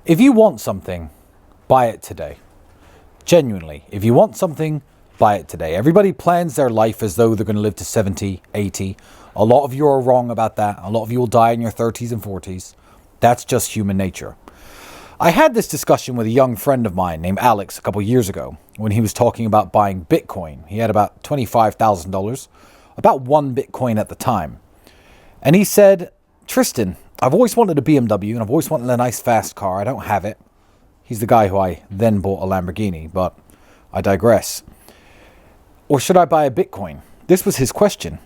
If you want something, buy it today. Genuinely, if you want something, buy it today. Everybody plans their life as though they're going to live to 70, 80. A lot of you are wrong about that. A lot of you will die in your 30s and 40s. That's just human nature. I had this discussion with a young friend of mine named Alex a couple years ago when he was talking about buying Bitcoin. He had about $25,000, about one Bitcoin at the time. And he said, Tristan, I've always wanted a BMW and I've always wanted a nice fast car. I don't have it. He's the guy who I then bought a Lamborghini, but I digress. Or should I buy a Bitcoin? This was his question.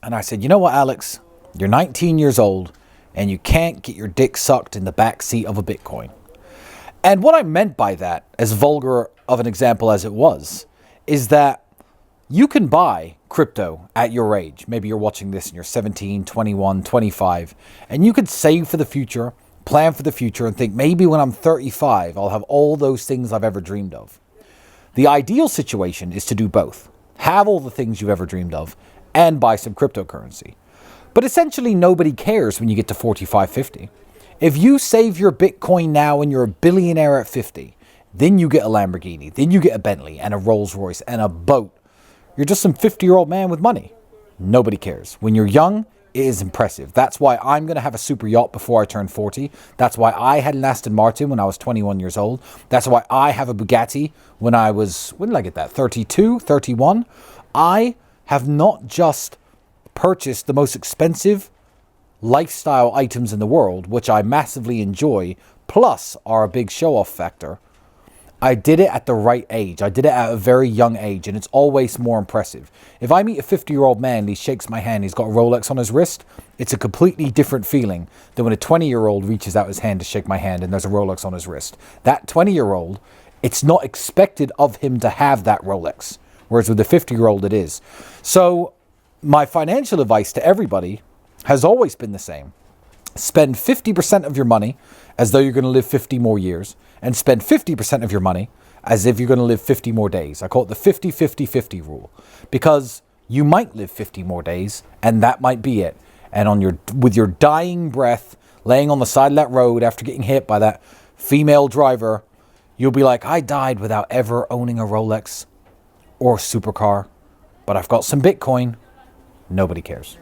And I said, you know what, Alex? You're 19 years old and you can't get your dick sucked in the back seat of a Bitcoin. And what I meant by that, as vulgar of an example as it was, is that you can buy crypto at your age. Maybe you're watching this and you're 17, 21, 25, and you could save for the future, plan for the future, and think maybe when I'm 35, I'll have all those things I've ever dreamed of. The ideal situation is to do both. Have all the things you've ever dreamed of and buy some cryptocurrency. But essentially nobody cares when you get to 45, 50. If you save your Bitcoin now and you're a billionaire at 50, then you get a Lamborghini, then you get a Bentley and a Rolls Royce and a boat. You're just some 50-year-old man with money. Nobody cares. When you're young, it is impressive. That's why I'm going to have a super yacht before I turn 40. That's why I had an Aston Martin when I was 21 years old. That's why I have a Bugatti when did I get that? 32, 31. I have not just purchased the most expensive lifestyle items in the world, which I massively enjoy, plus are a big show-off factor. I did it at the right age. I did it at a very young age, and it's always more impressive. If I meet a 50-year-old man and he shakes my hand, he's got a Rolex on his wrist, it's a completely different feeling than when a 20-year-old reaches out his hand to shake my hand and there's a Rolex on his wrist. That 20-year-old, it's not expected of him to have that Rolex, whereas with the 50-year-old it is. So my financial advice to everybody has always been the same. Spend 50% of your money as though you're going to live 50 more years, and spend 50% of your money as if you're going to live 50 more days. I call it the 50-50-50 rule, because you might live 50 more days and that might be it. And with your dying breath, laying on the side of that road after getting hit by that female driver, you'll be like, I died without ever owning a Rolex or a supercar, but I've got some Bitcoin. Nobody cares.